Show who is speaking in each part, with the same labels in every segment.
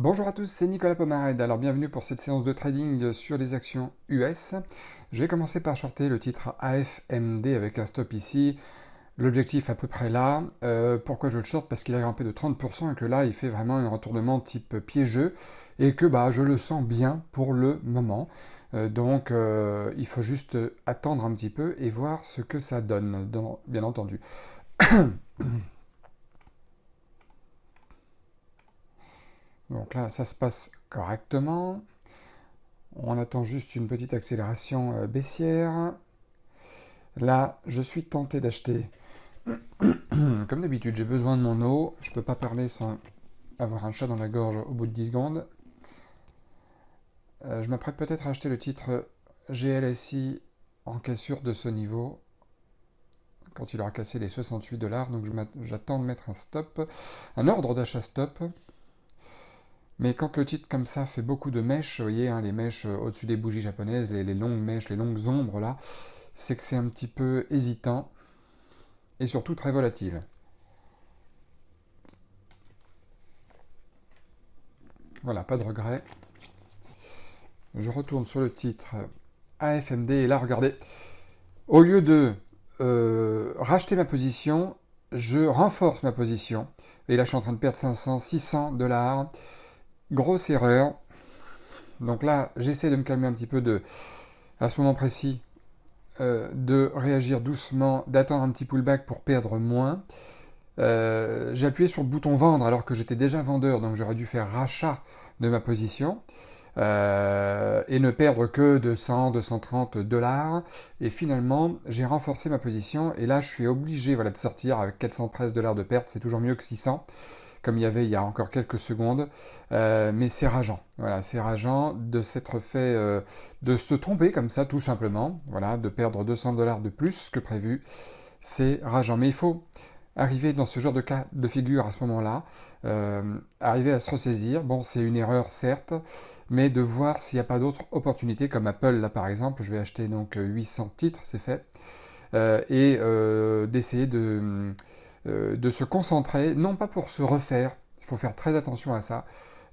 Speaker 1: Bonjour à tous, c'est Nicolas Pomarède. Alors bienvenue pour cette séance de trading sur les actions US. Je vais commencer par shorter le titre AFMD avec un stop ici. L'objectif à peu près là. Pourquoi je le short? Parce qu'il a grimpé de 30% et que là il fait vraiment un retournement type piégeux et que je le sens bien pour le moment. Donc il faut juste attendre un petit peu et voir ce que ça donne, bien entendu. Donc là ça se passe correctement. On attend juste une petite accélération baissière. Là, je suis tenté d'acheter. Comme d'habitude, j'ai besoin de mon eau. Je ne peux pas parler sans avoir un chat dans la gorge au bout de 10 secondes. Je m'apprête peut-être à acheter le titre GLSI en cassure de ce niveau, quand il aura cassé les 68 $. Donc j'attends de mettre un stop, un ordre d'achat stop. Mais quand le titre comme ça fait beaucoup de mèches, vous voyez, hein, les mèches au-dessus des bougies japonaises, les longues mèches, les longues ombres là, c'est que c'est un petit peu hésitant et surtout très volatile. Voilà, pas de regret. Je retourne sur le titre AFMD et là, regardez, au lieu de racheter ma position, je renforce ma position. Et là, je suis en train de perdre 500, 600 $. Grosse erreur. Donc là, j'essaie de me calmer un petit peu à ce moment précis, de réagir doucement, d'attendre un petit pullback pour perdre moins. J'ai appuyé sur le bouton vendre alors que j'étais déjà vendeur, donc j'aurais dû faire rachat de ma position et ne perdre que 200, 230 $. Et finalement, j'ai renforcé ma position et là, je suis obligé de sortir avec 413 $ de perte. C'est toujours mieux que 600, comme il y avait il y a encore quelques secondes. Mais c'est rageant. Voilà, c'est rageant de s'être fait, de se tromper comme ça, tout simplement. Voilà, de perdre 200 $ de plus que prévu. C'est rageant. Mais il faut arriver dans ce genre de cas de figure à ce moment-là, arriver à se ressaisir. Bon, c'est une erreur certes, mais de voir s'il n'y a pas d'autres opportunités, comme Apple là par exemple. Je vais acheter donc 800 titres, c'est fait, et d'essayer de se concentrer, non pas pour se refaire, il faut faire très attention à ça,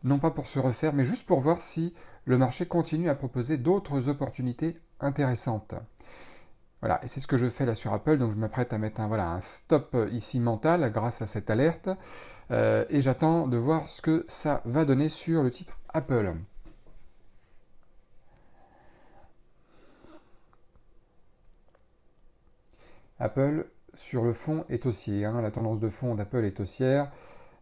Speaker 1: non pas pour se refaire, mais juste pour voir si le marché continue à proposer d'autres opportunités intéressantes. Voilà, et c'est ce que je fais là sur Apple, donc je m'apprête à mettre un stop ici mental grâce à cette alerte, et j'attends de voir ce que ça va donner sur le titre Apple. Apple, sur le fond, est haussier, hein, la tendance de fond d'Apple est haussière,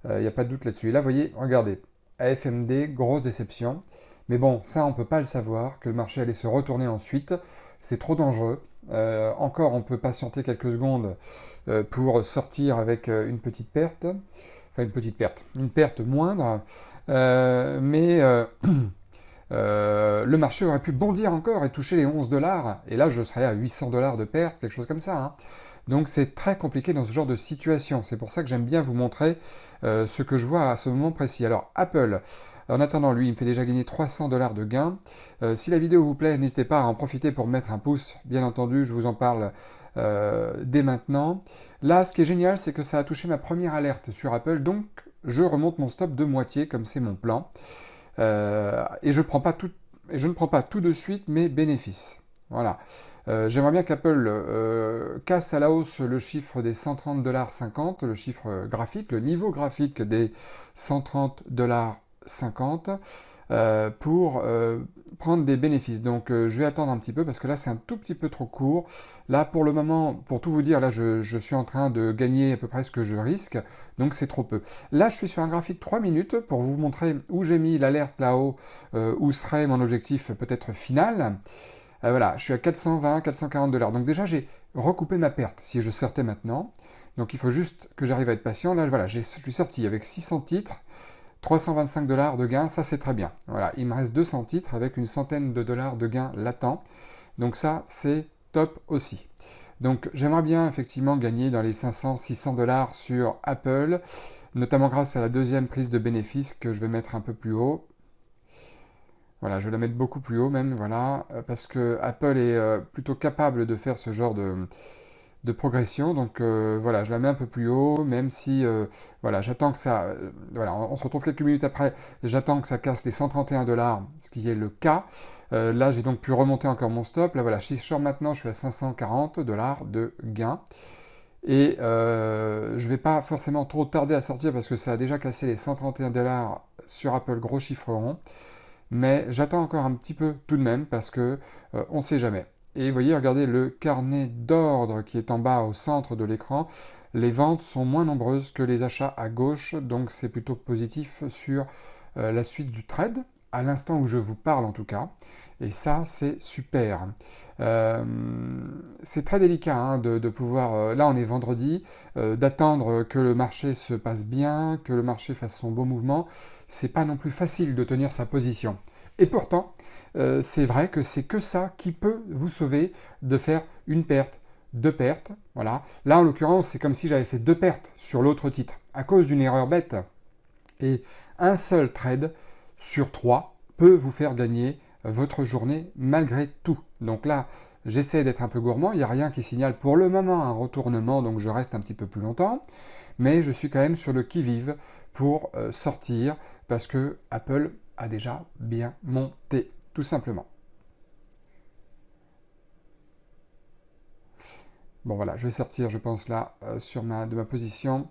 Speaker 1: il n'y a pas de doute là-dessus. Et là, vous voyez, regardez, AFMD, grosse déception. Mais bon, ça, on ne peut pas le savoir, que le marché allait se retourner ensuite. C'est trop dangereux. Encore, on peut patienter quelques secondes pour sortir avec une petite perte. Enfin, une perte moindre. Mais le marché aurait pu bondir encore et toucher les 11 $. Et là, je serais à 800 $ de perte, quelque chose comme ça, hein. Donc c'est très compliqué dans ce genre de situation. C'est pour ça que j'aime bien vous montrer ce que je vois à ce moment précis. Alors Apple, en attendant, lui, il me fait déjà gagner 300 $ de gains. Si la vidéo vous plaît, n'hésitez pas à en profiter pour mettre un pouce. Bien entendu, je vous en parle dès maintenant. Là, ce qui est génial, c'est que ça a touché ma première alerte sur Apple. Donc je remonte mon stop de moitié, comme c'est mon plan. Et je ne prends pas tout de suite mes bénéfices. Voilà. J'aimerais bien qu'Apple casse à la hausse le chiffre des 130,50 $, le chiffre graphique, le niveau graphique des 130,50 $, pour prendre des bénéfices. Donc je vais attendre un petit peu parce que là c'est un tout petit peu trop court. Là pour le moment, pour tout vous dire, là je suis en train de gagner à peu près ce que je risque, donc c'est trop peu. Là je suis sur un graphique 3 minutes pour vous montrer où j'ai mis l'alerte là-haut, où serait mon objectif peut-être final. Voilà, je suis à 420, 440 $. Donc déjà, j'ai recoupé ma perte si je sortais maintenant. Donc il faut juste que j'arrive à être patient. Là, voilà, je suis sorti avec 600 titres, 325 $ de gain, ça c'est très bien. Voilà, il me reste 200 titres avec une centaine de dollars de gain latent. Donc ça, c'est top aussi. Donc j'aimerais bien effectivement gagner dans les 500, 600 $ sur Apple, notamment grâce à la deuxième prise de bénéfice que je vais mettre un peu plus haut. Voilà, je vais la mettre beaucoup plus haut même, voilà, parce que Apple est plutôt capable de faire ce genre de progression. Donc voilà, je la mets un peu plus haut, même si voilà, j'attends que ça. Voilà, on se retrouve quelques minutes après. J'attends que ça casse les 131 $, ce qui est le cas. Là, j'ai donc pu remonter encore mon stop. Là, voilà, si je sors maintenant, je suis à 540 $ de gain. Et je ne vais pas forcément trop tarder à sortir parce que ça a déjà cassé les 131 $ sur Apple, gros chiffre rond. Mais j'attends encore un petit peu tout de même parce que on ne sait jamais. Et vous voyez, regardez le carnet d'ordre qui est en bas au centre de l'écran. Les ventes sont moins nombreuses que les achats à gauche, donc c'est plutôt positif sur la suite du trade, à l'instant où je vous parle en tout cas. Et ça, c'est super. C'est très délicat hein, de pouvoir, là on est vendredi, d'attendre que le marché se passe bien, que le marché fasse son beau mouvement. C'est pas non plus facile de tenir sa position. Et pourtant, c'est vrai que c'est que ça qui peut vous sauver de faire une perte, deux pertes. Voilà. Là, en l'occurrence, c'est comme si j'avais fait deux pertes sur l'autre titre à cause d'une erreur bête. Et un seul trade sur 3 peut vous faire gagner votre journée malgré tout. Donc là, j'essaie d'être un peu gourmand, il n'y a rien qui signale pour le moment un retournement, donc je reste un petit peu plus longtemps, mais je suis quand même sur le qui-vive pour sortir, parce que Apple a déjà bien monté, tout simplement. Bon voilà, je vais sortir, je pense là, de ma position.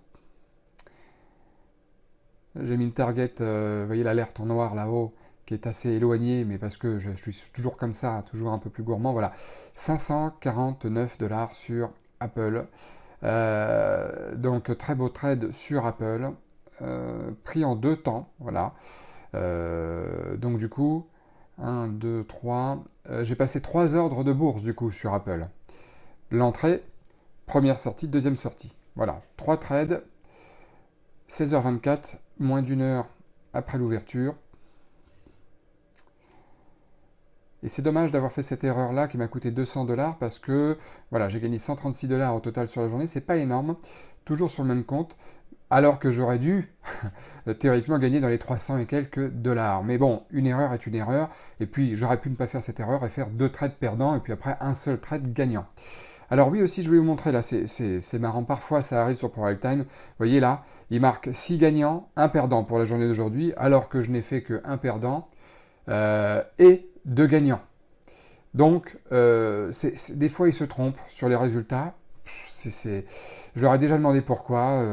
Speaker 1: J'ai mis une target, vous voyez l'alerte en noir là-haut, qui est assez éloignée, mais parce que je suis toujours comme ça, toujours un peu plus gourmand. Voilà, 549 $ sur Apple. Donc très beau trade sur Apple, pris en 2 temps. Voilà. Donc du coup, 1, 2, 3. J'ai passé 3 ordres de bourse du coup sur Apple. L'entrée, première sortie, deuxième sortie. Voilà, 3 trades. 16h24, moins d'une heure après l'ouverture. Et c'est dommage d'avoir fait cette erreur-là qui m'a coûté 200 $ parce que voilà, j'ai gagné 136 $ au total sur la journée. C'est pas énorme, toujours sur le même compte, alors que j'aurais dû théoriquement gagner dans les 300 et quelques dollars. Mais bon, une erreur est une erreur. Et puis j'aurais pu ne pas faire cette erreur et faire 2 trades perdants et puis après un seul trade gagnant. Alors oui aussi, je vais vous montrer, là, c'est marrant, parfois ça arrive sur ProRealTime. Vous voyez là, il marque 6 gagnants, 1 perdant pour la journée d'aujourd'hui, alors que je n'ai fait que 1 perdant et 2 gagnants. Donc, des fois, ils se trompent sur les résultats. Je leur ai déjà demandé pourquoi.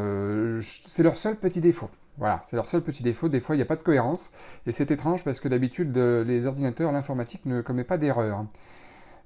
Speaker 1: C'est leur seul petit défaut. Voilà, c'est leur seul petit défaut. Des fois, il n'y a pas de cohérence. Et c'est étrange parce que d'habitude, les ordinateurs, l'informatique ne commet pas d'erreur.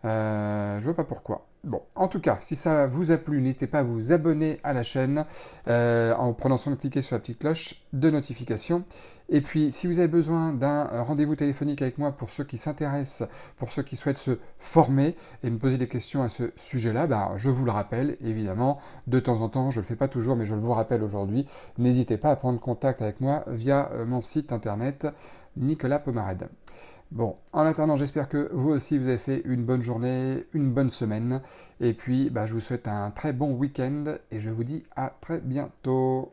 Speaker 1: Je vois pas pourquoi. Bon, en tout cas, si ça vous a plu, n'hésitez pas à vous abonner à la chaîne en prenant soin de cliquer sur la petite cloche de notification. Et puis, si vous avez besoin d'un rendez-vous téléphonique avec moi pour ceux qui s'intéressent, pour ceux qui souhaitent se former et me poser des questions à ce sujet-là, bah, je vous le rappelle, évidemment, de temps en temps, je ne le fais pas toujours, mais je vous rappelle aujourd'hui, n'hésitez pas à prendre contact avec moi via mon site internet Nicolas Pomarède. Bon, en attendant, j'espère que vous aussi vous avez fait une bonne journée, une bonne semaine. Et puis, je vous souhaite un très bon week-end et je vous dis à très bientôt.